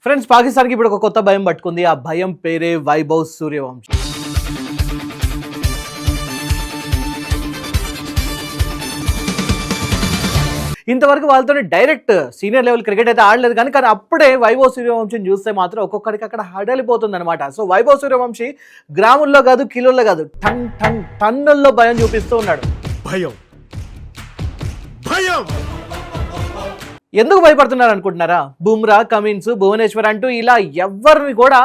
Friends, పాకిస్తాన్కి ఇప్పుడు ఒక కొత్త భయం పట్టుకుంది. ఆ భయం పేరే వైభవ్ సూర్యవంశీ. ఇంతవరకు వాళ్ళతో డైరెక్ట్ సీనియర్ లెవెల్ క్రికెట్ అయితే ఆడలేదు, కానీ అప్పుడే వైభవ్ సూర్యవంశీని చూస్తే మాత్రం ఒక్కొక్కడికి అక్కడ హడలిపోతుంది అనమాట. సో వైభవ్ సూర్యవంశీ గ్రాముల్లో కాదు, కిలోల్లో కాదు, టన్నుల్లో భయం చూపిస్తూ ఉన్నాడు. భయం భయం ఎందుకు భయపడుతున్నారు అనుకుంటున్నారా? బుమ్రా, కమిన్స్, భువనేశ్వర్ అంటూ ఇలా ఎవరిని కూడా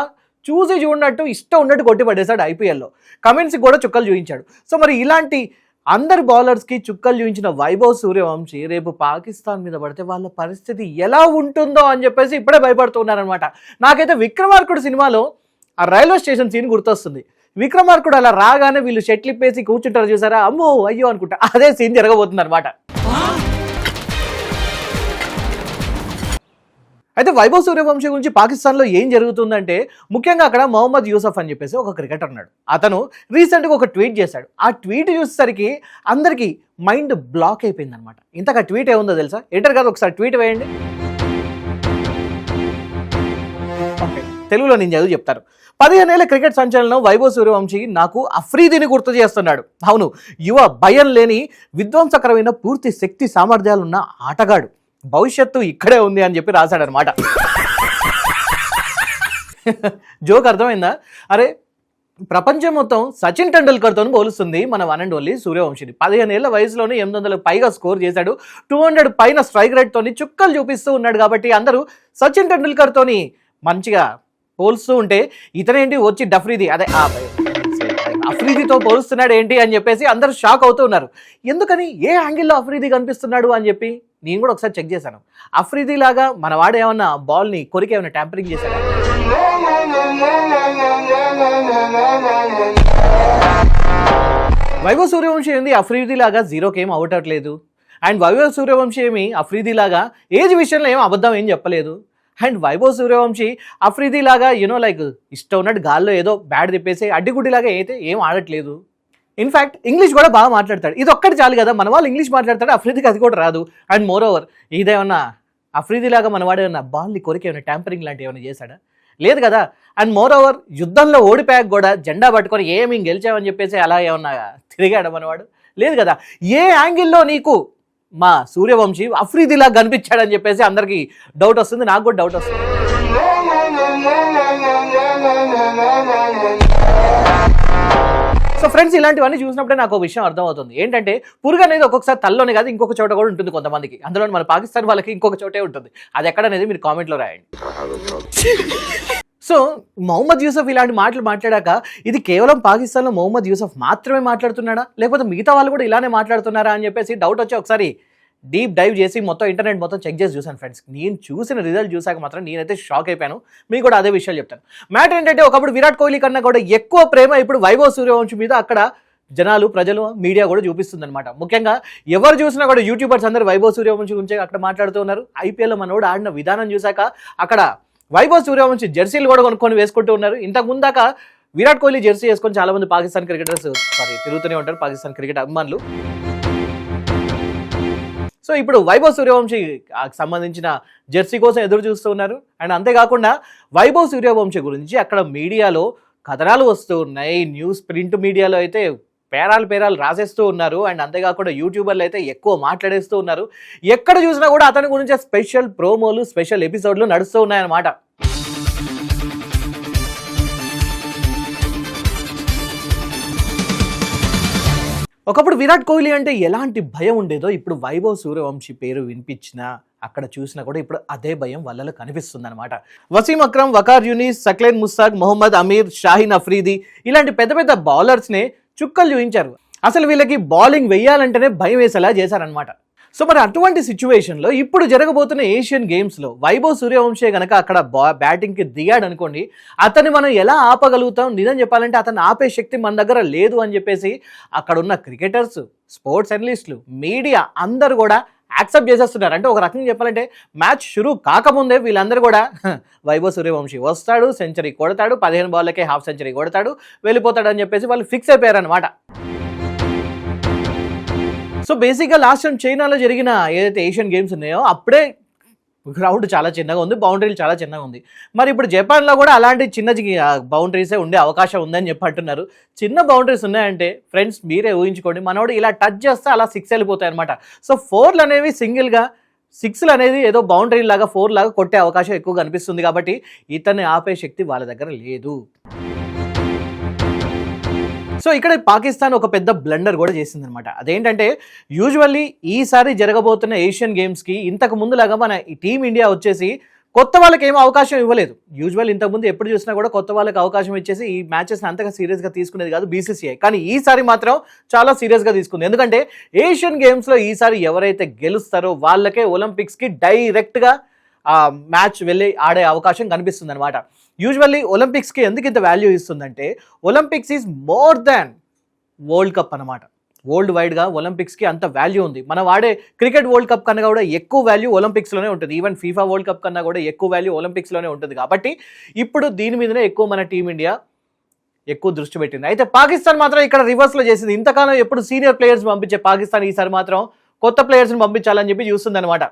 చూసి చూడనట్టు ఇష్టం ఉన్నట్టు కొట్టి పడేశాడు ఐపీఎల్లో. కమిన్స్కి కూడా చుక్కలు చూపించాడు. సో మరి ఇలాంటి అందరి బౌలర్స్కి చుక్కలు చూపించిన వైభవ్ సూర్యవంశీ రేపు పాకిస్తాన్ మీద పడితే వాళ్ళ పరిస్థితి ఎలా ఉంటుందో అని చెప్పేసి ఇప్పుడే భయపడుతున్నారనమాట. నాకైతే విక్రమార్కుడు సినిమాలో ఆ రైల్వే స్టేషన్ సీన్ గుర్తొస్తుంది. విక్రమార్కుడు అలా రాగానే వీళ్ళు షెట్లు ఇప్పేసి కూర్చుంటారు చూసారా, అమ్మో అయ్యో అనుకుంటా, అదే సీన్ జరగబోతుంది అనమాట. అయితే వైభవ్ సూర్యవంశీ గురించి పాకిస్తాన్లో ఏం జరుగుతుందంటే, ముఖ్యంగా అక్కడ మొహమ్మద్ యూసఫ్ అని చెప్పేసి ఒక క్రికెటర్ ఉన్నాడు. అతను రీసెంట్గా ఒక ట్వీట్ చేశాడు. ఆ ట్వీట్ చూసేసరికి అందరికీ మైండ్ బ్లాక్ అయిపోయింది అనమాట. ఇంతగా ట్వీట్ ఏముందో తెలుసా? ఎంటర్ కాదు, ఒకసారి ట్వీట్ వేయండి. ఓకే, తెలుగులో నేను చదువు చెప్తారు. 15 ఏళ్ల క్రికెట్ సంచలనం వైభవ్ సూర్యవంశీ నాకు అఫ్రీదీని గుర్తు చేస్తున్నాడు. అవును, యువ భయం లేని విధ్వంసకరమైన పూర్తి శక్తి సామర్థ్యాలున్న ఆటగాడు, భవిష్యత్తు ఇక్కడే ఉంది అని చెప్పి రాశాడనమాట. జోక్ అర్థమైందా? అరే, ప్రపంచం మొత్తం సచిన్ టెండూల్కర్తో పోలుస్తుంది మన వన్ అండ్ ఓన్లీ సూర్యవంశీని. 15 ఏళ్ల వయసులోనే 800 పైగా స్కోర్ చేశాడు. 200 పైన స్ట్రైక్ రేట్తో చుక్కలు చూపిస్తూ ఉన్నాడు. కాబట్టి అందరూ సచిన్ టెండూల్కర్తోని మంచిగా పోలుస్తూ ఉంటే ఇతనేంటి వచ్చి డఫ్రీది అదే అఫ్రీదీతో పోలుస్తున్నాడు ఏంటి అని చెప్పేసి అందరూ షాక్ అవుతూ ఉన్నారు. ఎందుకని, ఏ యాంగిల్లో అఫ్రీదీ కనిపిస్తున్నాడు అని చెప్పి నేను కూడా ఒకసారి చెక్ చేశాను. అఫ్రీదీ లాగా మన వాడు ఏమన్నా బాల్ని కొరికి ఏమైనా ట్యాంపరింగ్ చేశాడు? వైభవ్ సూర్యవంశీ ఏంది అఫ్రీదీ లాగా జీరోకి ఏం అవటట్లేదు. అండ్ వైభవ్ సూర్యవంశీ ఏమి అఫ్రీదీ లాగా ఏజ్ విషయంలో ఏం అబద్ధం ఏం చెప్పలేదు. అండ్ వైభవ్ సూర్యవంశీ అఫ్రీదీ లాగా లైక్ ఇష్టం ఉన్నట్టు గాల్లో ఏదో బ్యాట్ తిప్పేసి అడ్డిగుడ్డిలాగా అయితే ఏం ఆడట్లేదు. ఇన్ఫ్యాక్ట్ ఇంగ్లీష్ కూడా బాగా మాట్లాడతాడు. ఇది ఒక్కటి చాలు కదా, మన వాళ్ళు ఇంగ్లీష్ మాట్లాడతాడు, అఫ్రీదీకి అది కూడా రాదు. అండ్ మోర్ ఓవర్, ఇదేమన్నా అఫ్రీదీ లాగా మనవాడు ఏమన్నా బాల్ని కొరికి ఏమైనా ట్యాంపరింగ్ లాంటివి ఏమైనా చేశాడా? లేదు కదా. అండ్ మోర్ ఓవర్, యుద్ధంలో ఓడిపోయాక కూడా జెండా పట్టుకొని ఏమి గెలిచామని చెప్పేసి అలా ఏమన్నా తిరిగాడు మనవాడు? లేదు కదా. ఏ యాంగిల్లో నీకు మా సూర్యవంశీ అఫ్రీదీలా కనిపించాడని చెప్పేసి అందరికీ డౌట్ వస్తుంది, నాకు కూడా డౌట్ వస్తుంది. సో ఫ్రెండ్స్, ఇలాంటివన్నీ చూసినప్పుడే నాకు ఒక విషయం అర్థమవుతుంది. ఏంటంటే, పురుగు అనేది ఒక్కొక్కసారి తల్లోనే కాదు ఇంకొక చోట కూడా ఉంటుంది కొంతమందికి. అందులో మన పాకిస్తాన్ వాళ్ళకి ఇంకొక చోటే ఉంటుంది. అది ఎక్కడనేది మీరు కామెంట్లో రాయండి. సో మొహమ్మద్ యూసఫ్ ఇలాంటి మాటలు మాట్లాడాక ఇది కేవలం పాకిస్తాన్లో మొహమ్మద్ యూసఫ్ మాత్రమే మాట్లాడుతున్నాడా, లేకపోతే మిగతా వాళ్ళు కూడా ఇలానే మాట్లాడుతున్నారా అని చెప్పేసి డౌట్ వచ్చి ఒకసారి డీప్ డైవ్ చేసి మొత్తం ఇంటర్నెట్ మొత్తం చెక్ చేసి చూసాను ఫ్రెండ్స్. నేను చూసిన రిజల్ట్ చూసాక మాత్రం నేనైతే షాక్ అయిపోయాను. మీకు కూడా అదే విషయాలు చెప్తాను. మ్యాటర్ ఏంటంటే, ఒకప్పుడు విరాట్ కోహ్లీ కన్నా కూడా ఎక్కువ ప్రేమ ఇప్పుడు వైభవ్ సూర్యవంశీ మీద అక్కడ జనాలు, ప్రజలు, మీడియా కూడా చూపిస్తుంది అనమాట. ముఖ్యంగా ఎవరు చూసినా కూడా యూట్యూబర్స్ అందరూ వైభవ్ సూర్యవంశీ గురించి అక్కడ మాట్లాడుతూ ఉన్నారు. ఐపీఎల్లో మనోడు ఆడిన విధానం చూసాక అక్కడ వైభవ్ సూర్యవంశీ జెర్సీలు కూడా కొనుక్కొని వేసుకుంటూ ఉన్నారు. ఇంతకు ముందాక విరాట్ కోహ్లీ జెర్సీ వేసుకొని చాలా మంది పాకిస్తాన్ క్రికెటర్స్ తిరుగుతూనే ఉంటారు, పాకిస్తాన్ క్రికెట్ అభిమానులు. సో ఇప్పుడు వైభవ్ సూర్యవంశీ సంబంధించిన జెర్సీ కోసం ఎదురు చూస్తూ ఉన్నారు. అండ్ అంతేకాకుండా వైభవ్ సూర్యవంశీ గురించి అక్కడ మీడియాలో కథనాలు వస్తూ ఉన్నాయి. న్యూస్ ప్రింట్ మీడియాలో అయితే పేరాలు రాసేస్తూ ఉన్నారు. అండ్ అంతేకాకుండా యూట్యూబర్లు అయితే ఎక్కువ మాట్లాడేస్తూ ఉన్నారు. ఎక్కడ చూసినా కూడా అతని గురించి స్పెషల్ ప్రోమోలు, స్పెషల్ ఎపిసోడ్లు నడుస్తూ ఉన్నాయన్నమాట. ఒకప్పుడు విరాట్ కోహ్లీ అంటే ఎలాంటి భయం ఉండేదో ఇప్పుడు వైభవ్ సూర్యవంశీ పేరు వినిపించినా, అక్కడ చూసినా కూడా ఇప్పుడు అదే భయం వాళ్ళలో కనిపిస్తుంది అనమాట. వసీం అక్రమ్, వకార్ యూనిస్, సక్లేన్ ముస్తాక్, మొహమ్మద్ అమీర్, షాహీన్ అఫ్రీదీ ఇలాంటి పెద్ద పెద్ద బౌలర్స్నే చుక్కలు చూపించారు. అసలు వీళ్ళకి బౌలింగ్ వెయ్యాలంటేనే భయం వేసేలా చేశారనమాట. సో మరి అటువంటి సిచ్యువేషన్లో ఇప్పుడు జరగబోతున్న ఏషియన్ గేమ్స్లో వైభవ్ సూర్యవంశీ కనుక అక్కడ బ్యాటింగ్కి దిగాడు అనుకోండి, అతన్ని మనం ఎలా ఆపగలుగుతాం? నిజం చెప్పాలంటే అతను ఆపే శక్తి మన దగ్గర లేదు అని చెప్పేసి అక్కడ ఉన్న క్రికెటర్స్, స్పోర్ట్స్ అనలిస్టులు, మీడియా అందరూ కూడా యాక్సెప్ట్ చేసేస్తున్నారు. అంటే ఒక రకంగా చెప్పాలంటే మ్యాచ్ షురూ కాకముందే వీళ్ళందరూ కూడా వైభవ్ సూర్యవంశీ వస్తాడు, సెంచరీ కొడతాడు, 15 బాల్లకే హాఫ్ సెంచరీ కొడతాడు, వెళ్ళిపోతాడు అని చెప్పేసి వాళ్ళు ఫిక్స్ అయిపోయారు అనమాట. సో బేసిక్గా లాస్ట్ టైం చైనాలో జరిగిన ఏదైతే ఏషియన్ గేమ్స్ ఉన్నాయో అప్పుడే గ్రౌండ్ చాలా చిన్నగా ఉంది, బౌండరీలు చాలా చిన్నగా ఉంది. మరి ఇప్పుడు జపాన్లో కూడా అలాంటి చిన్న బౌండరీసే ఉండే అవకాశం ఉందని చెప్పి అంటున్నారు. చిన్న బౌండరీస్ ఉన్నాయంటే ఫ్రెండ్స్ మీరే ఊహించుకోండి, మనోడు ఇలా టచ్ చేస్తే అలా 6 వెళ్ళిపోతాయి అనమాట. సో 4లు అనేవి సింగిల్గా, 6లు అనేది ఏదో బౌండరీ లాగా 4 లాగా కొట్టే అవకాశం ఎక్కువగా అనిపిస్తుంది. కాబట్టి ఇతన్ని ఆపే శక్తి వాళ్ళ దగ్గర లేదు. సో ఇక్కడ పాకిస్తాన్ ఒక పెద్ద బ్లండర్ కూడా చేసిందనమాట. అదేంటంటే యూజువల్లీ ఈసారి జరగబోతున్న ఏషియన్ గేమ్స్కి ఇంతకు ముందులాగా మన టీమ్ ఇండియా వచ్చేసి కొత్త వాళ్ళకి ఏమో అవకాశం ఇవ్వలేదు. యూజువల్ ఇంతకుముందు ఎప్పుడు చూసినా కూడా కొత్త వాళ్ళకి అవకాశం ఇచ్చేసి ఈ మ్యాచెస్ అంతగా సీరియస్గా తీసుకునేది కాదు BCCI. కానీ ఈసారి మాత్రం చాలా సీరియస్గా తీసుకుంది. ఎందుకంటే ఏషియన్ గేమ్స్లో ఈసారి ఎవరైతే గెలుస్తారో వాళ్ళకే ఒలింపిక్స్కి డైరెక్ట్గా మ్యాచ్ వెళ్ళి ఆడే అవకాశం కనిపిస్తుంది అనమాట. యూజువల్లీ ఒలింపిక్స్కి ఎందుకు ఇంత వాల్యూ ఇస్తుందంటే Olympics is more than world cup అనమాట. వరల్డ్ వైడ్గా ఒలింపిక్స్కి అంత వాల్యూ ఉంది. మనం వాడే క్రికెట్ వరల్డ్ కప్ కన్నా కూడా ఎక్కువ వాల్యూ ఒలింపిక్స్లోనే ఉంటుంది. ఈవెన్ ఫీఫా వరల్డ్ కప్ కన్నా కూడా ఎక్కువ వాల్యూ ఒలింపిక్స్లోనే ఉంటుంది. కాబట్టి ఇప్పుడు దీని మీదనే ఎక్కువ మన టీమిండియా ఎక్కువ దృష్టి పెట్టింది. అయితే పాకిస్తాన్ మాత్రం ఇక్కడ రివర్స్లో చేసింది. ఇంతకాలం ఎప్పుడు సీనియర్ ప్లేయర్స్ పంపించే పాకిస్తాన్ ఈసారి మాత్రం కొత్త ప్లేయర్స్ని పంపించాలని చెప్పి చూస్తుంది అనమాట.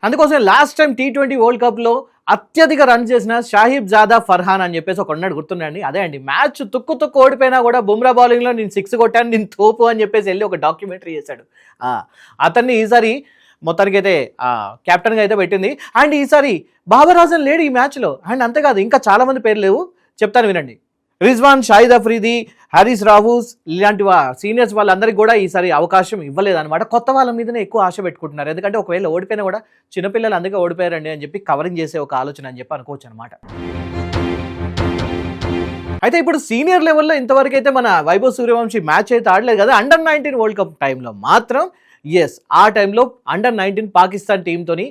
అందుకోసం లాస్ట్ టైం T20 వరల్డ్ కప్లో అత్యధిక రన్ చేసిన షాహిబ్ జాదా ఫర్హాన్ అని చెప్పేసి ఒక ఉన్నాడు, గుర్తున్నాండి. అదే అండి, మ్యాచ్ తుక్కు ఓడిపోయినా కూడా బుమ్రా బౌలింగ్లో నేను 6 కొట్టాను, నేను తోపు అని చెప్పేసి వెళ్ళి ఒక డాక్యుమెంటరీ చేశాడు. అతన్ని ఈసారి మొత్తానికైతే కెప్టెన్గా అయితే పెట్టింది. అండ్ ఈసారి బాబర్ ఆజం లేడు ఈ మ్యాచ్లో. అండ్ అంతేకాదు ఇంకా చాలామంది పేర్లు లేవు, చెప్తాను వినండి. రిజ్వాన్, షాహిద్ అఫ్రీది, హారిస్ రావూస్ ఇలాంటి సీనియర్స్ వాళ్ళందరికీ కూడా ఈసారి అవకాశం ఇవ్వలేదన్నమాట. కొత్త వాళ్ళ మీదనే ఎక్కువ ఆశ పెట్టుకుంటున్నారు. ఎందుకంటే ఒకవేళ ఓడిపోయినా కూడా చిన్నపిల్లలు అందుకే ఓడిపోయారండి అని చెప్పి కవరింగ్ చేసే ఒక ఆలోచన అని చెప్పి అనుకోవచ్చు అనమాట. అయితే ఇప్పుడు సీనియర్ లెవెల్లో ఇంతవరకు అయితే మన వైభవ్ సూర్యవంశీ మ్యాచ్ అయితే ఆడలేదు కదా. అండర్-19 వరల్డ్ కప్ టైంలో మాత్రం ఆ టైంలో అండర్-19 పాకిస్తాన్ టీంతోని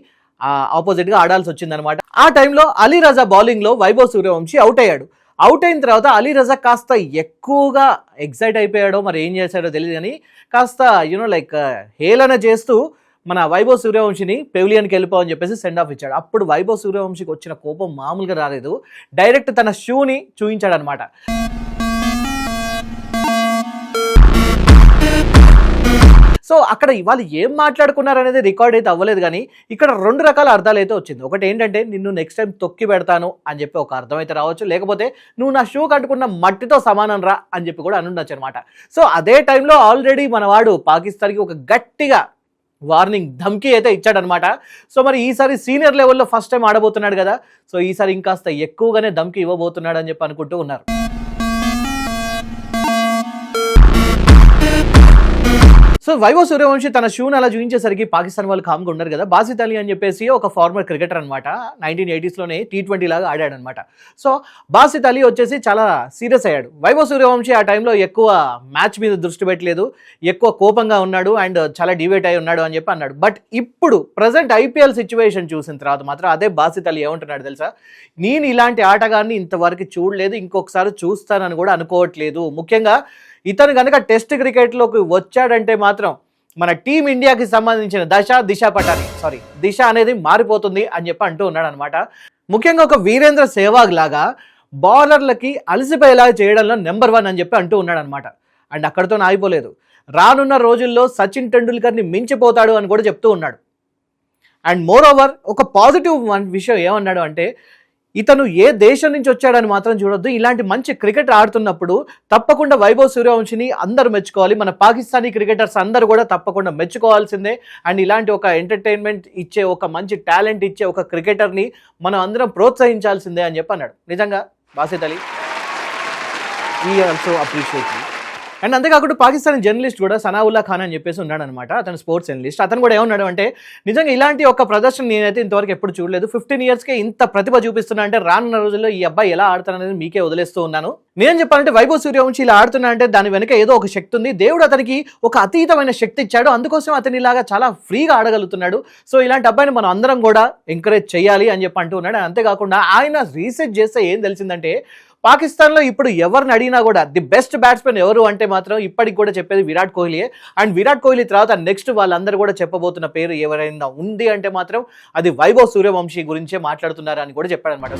ఆపోజిట్గా ఆడాల్సి వచ్చిందనమాట. ఆ టైంలో అలీ రజా బౌలింగ్లో వైభవ్ సూర్యవంశీ అవుట్ అయ్యాడు. అవుట్ అయిన తర్వాత అలీ రజా కాస్త ఎక్కువగా ఎక్సైట్ అయిపోయాడో మరి ఏం చేశాడో తెలియదు, కానీ కాస్త హేళన చేస్తూ మన వైభవ్ సూర్యవంశీని పెవిలియన్కి వెళ్ళిపోవని చెప్పేసి సెండ్ ఆఫ్ ఇచ్చాడు. అప్పుడు వైభవ్ సూర్యవంశీకి వచ్చిన కోపం మామూలుగా రాలేదు. డైరెక్ట్ తన షూని చూపించాడు అనమాట. సో అక్కడ వాళ్ళు ఏం మాట్లాడుకున్నారు అనేది రికార్డ్ అయితే అవ్వలేదు, కానీ ఇక్కడ 2 రకాల అర్థాలు అయితే వచ్చింది. ఒకటి ఏంటంటే నిన్ను నెక్స్ట్ టైం తొక్కి పెడతాను అని చెప్పి ఒక అర్థం అయితే రావచ్చు, లేకపోతే నువ్వు నా షూ కట్టుకున్న మట్టితో సమానం రా అని చెప్పి కూడా అనుండొచ్చు అనమాట. సో అదే టైంలో ఆల్రెడీ మనవాడు పాకిస్తాన్కి ఒక గట్టిగా వార్నింగ్ ధమ్కీ అయితే ఇచ్చాడనమాట. సో మరి ఈసారి సీనియర్ లెవెల్లో ఫస్ట్ టైం ఆడబోతున్నాడు కదా, సో ఈసారి ఇంకాస్త ఎక్కువగానే ధమ్కీ ఇవ్వబోతున్నాడు అని చెప్పి అనుకుంటూ ఉన్నారు. సో వైభవ్ సూర్యవంశీ తన షూని అలా చూపించేసరికి పాకిస్తాన్ వాళ్ళు కామ్గా ఉన్నారు కదా. బాసిత్ అలీ అని చెప్పేసి ఒక ఫార్మర్ క్రికెటర్ అనమాట, 1980sలోనే T20 లాగా ఆడాడనమాట. సో బాసిత్ అలీ వచ్చేసి చాలా సీరియస్ అయ్యాడు. వైభవ్ సూర్యవంశీ ఆ టైంలో ఎక్కువ మ్యాచ్ మీద దృష్టి పెట్టలేదు, ఎక్కువ కోపంగా ఉన్నాడు అండ్ చాలా డివేట్ అయి ఉన్నాడు అని చెప్పి అన్నాడు. బట్ ఇప్పుడు ప్రజెంట్ IPL సిచ్యువేషన్ చూసిన తర్వాత మాత్రం అదే బాసిత్ అలీ ఏమంటున్నాడు తెలుసా, నేను ఇలాంటి ఆటగాన్ని ఇంతవరకు చూడలేదు, ఇంకొకసారి చూస్తానని కూడా అనుకోవట్లేదు. ముఖ్యంగా ఇతను కనుక టెస్ట్ క్రికెట్లోకి వచ్చాడంటే మాత్రం మన టీమిండియాకి సంబంధించిన దిశ అనేది మారిపోతుంది అని చెప్పి అంటూ ఉన్నాడు అనమాట. ముఖ్యంగా ఒక వీరేంద్ర సెహ్వాగ్ లాగా బౌలర్లకి అలసిపోయేలా చేయడంలో నెంబర్ 1 అని చెప్పి అంటూ ఉన్నాడు అనమాట. అండ్ అక్కడితో ఆగిపోలేదు, రానున్న రోజుల్లో సచిన్ టెండూల్కర్ని మించిపోతాడు అని కూడా చెప్తూ ఉన్నాడు. అండ్ మోర్ ఓవర్ ఒక పాజిటివ్ విషయం ఏమన్నాడు అంటే, ఇతను ఏ దేశం నుంచి వచ్చాడని మాత్రం చూడొద్దు, ఇలాంటి మంచి క్రికెట్ ఆడుతున్నప్పుడు తప్పకుండా వైభవ్ సూర్యవంశీని అందరూ మెచ్చుకోవాలి, మన పాకిస్తానీ క్రికెటర్స్ అందరూ కూడా తప్పకుండా మెచ్చుకోవాల్సిందే. అండ్ ఇలాంటి ఒక ఎంటర్టైన్మెంట్ ఇచ్చే, ఒక మంచి టాలెంట్ ఇచ్చే ఒక క్రికెటర్ని మనం అందరం ప్రోత్సహించాల్సిందే అని చెప్పి అన్నాడు. నిజంగా Basit Ali we also appreciate. And అంతేకాకుండా పాకిస్తాన్ జర్నలిస్ట్ కూడా సనావుల్లా ఖాన్ అని చెప్పేసి ఉన్నాడు అనమాట, అతను స్పోర్ట్స్ జర్నలిస్ట్. అతను కూడా ఏమన్నాడు అంటే, నిజంగా ఇలాంటి ఒక ప్రదర్శన నేనైతే ఇంతవరకు ఎప్పుడు చూడలేదు, 15 yearsకే ఇంత ప్రతిభ చూపిస్తున్నా అంటే రానున్న రోజుల్లో ఈ అబ్బాయి ఎలా ఆడుతాననేది మీకే వదిలేస్తూ ఉన్నాను. నేను చెప్పాలంటే వైభవ్ సూర్యవంశీ ఇలా ఆడుతున్నా అంటే దాని వెనుక ఏదో ఒక శక్తి ఉంది, దేవుడు అతనికి ఒక అతీతమైన శక్తి ఇచ్చాడు, అందుకోసం అతని ఇలాగా చాలా ఫ్రీగా ఆడగలుగుతున్నాడు. సో ఇలాంటి అబ్బాయిని మనం అందరం కూడా ఎంకరేజ్ చేయాలి అని చెప్పి అంటూ ఉన్నాడు. అంతేకాకుండా ఆయన రీసెర్చ్ చేస్తే ఏం తెలిసిందంటే, పాకిస్తాన్లో ఇప్పుడు ఎవరిని అడిగినా కూడా ది బెస్ట్ బ్యాట్స్మెన్ ఎవరు అంటే మాత్రం ఇప్పటికి కూడా చెప్పేది విరాట్ కోహ్లీయే. అండ్ విరాట్ కోహ్లీ తర్వాత నెక్స్ట్ వాళ్ళందరూ కూడా చెప్పబోతున్న పేరు ఎవరైనా ఉంది అంటే మాత్రం అది వైభవ్ సూర్యవంశీ గురించే మాట్లాడుతున్నారు అని కూడా చెప్పాడనమాట.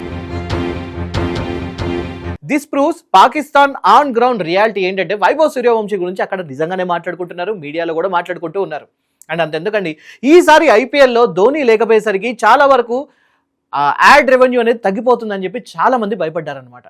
This proves Pakistan on ground reality ఏంటంటే వైభవ్ సూర్యవంశీ గురించి అక్కడ నిజంగానే మాట్లాడుకుంటున్నారు, మీడియాలో కూడా మాట్లాడుకుంటూ ఉన్నారు. అండ్ అంతెందుకండి, ఈసారి ఐపీఎల్లో ధోని లేకపోయేసరికి చాలా వరకు యాడ్ రెవెన్యూ అనేది తగ్గిపోతుందని చెప్పి చాలా మంది భయపడ్డారనమాట.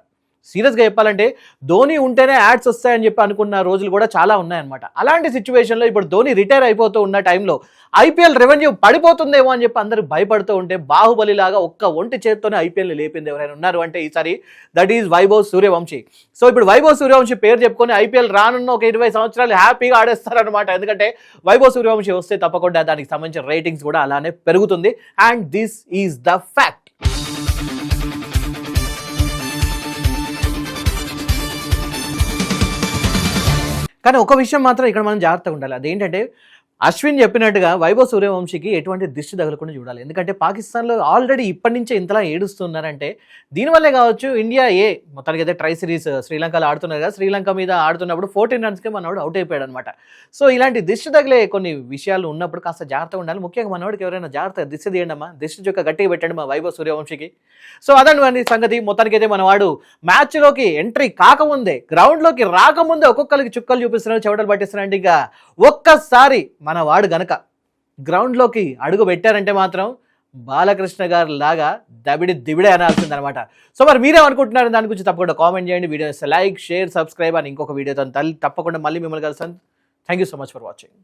సీరియస్గా చెప్పాలంటే ధోని ఉంటేనే యాడ్స్ వస్తాయని చెప్పి అనుకున్న రోజులు కూడా చాలా ఉన్నాయన్నమాట. అలాంటి సిచ్యువేషన్లో ఇప్పుడు ధోని రిటైర్ అయిపోతూ ఉన్న టైంలో ఐపీఎల్ రెవెన్యూ పడిపోతుందేమో అని చెప్పి అందరూ భయపడుతూ ఉంటే, బాహుబలి లాగా ఒక్క ఒంటి చేత్తోనే ఐపీఎల్ని లేపింది ఎవరైనా ఉన్నారు అంటే ఈసారి that is Vaibhav Suryavanshi. So ఇప్పుడు వైభవ్ సూర్యవంశీ పేరు చెప్పుకొని ఐపీఎల్ రానున్న ఒక 20 సంవత్సరాలు హ్యాపీగా ఆడేస్తారనమాట. ఎందుకంటే వైభవ్ సూర్యవంశీ వస్తే తప్పకుండా దానికి సంబంధించిన రేటింగ్స్ కూడా అలానే పెరుగుతుంది. And this is the fact. కానీ ఒక విషయం మాత్రం ఇక్కడ మనం జాగ్రత్తగా ఉండాలి. అదేంటంటే అశ్విన్ చెప్పినట్టుగా వైభవ్ సూర్యవంశీకి ఎటువంటి దిష్టి తగలకుండా చూడాలి. ఎందుకంటే పాకిస్తాన్లో ఆల్రెడీ ఇప్పటి నుంచే ఇంతలా ఏడుస్తున్నారంటే దీనివల్లే కావచ్చు. ఇండియా మొత్తానికి అయితే ట్రై సిరీస్ శ్రీలంకలో ఆడుతున్నారు కదా, శ్రీలంక మీద ఆడుతున్నప్పుడు 14 రన్స్కే మనవాడు అవుట్ అయిపోయాడు అనమాట. సో ఇలాంటి దిష్టి తగిలే కొన్ని విషయాలు ఉన్నప్పుడు కాస్త జాగ్రత్తగా ఉండాలి. ముఖ్యంగా మనవాడికి ఎవరైనా జాగ్రత్తగా దిష్టి తీయండి అమ్మా, దిష్టి చొక్క గట్టిగా పెట్టండి మా వైభవ్ సూర్యవంశీకి. సో అదండి సంగతి. మొత్తానికైతే మనవాడు మ్యాచ్లోకి ఎంట్రీ కాకముందే, గ్రౌండ్లోకి రాకముందే ఒక్కొక్కరికి చుక్కలు చూపిస్తున్నాడు, చెవటలు పట్టిస్తున్నాడు. ఇంకా ఒక్కసారి మన వాడు గనక గ్రౌండ్లోకి అడుగు పెట్టారంటే మాత్రం బాలకృష్ణ గారు లాగా దిబిడే అనాల్సిందనమాట. సో మరి మీరేమనుకుంటున్నారు దాని గురించి తప్పకుండా కామెంట్ చేయండి. వీడియో లైక్, షేర్, సబ్స్క్రైబ్ అని ఇంకొక వీడియోతో తప్పకుండా మళ్ళీ మిమ్మల్ని కలుస్తాను. Thank you so much for watching.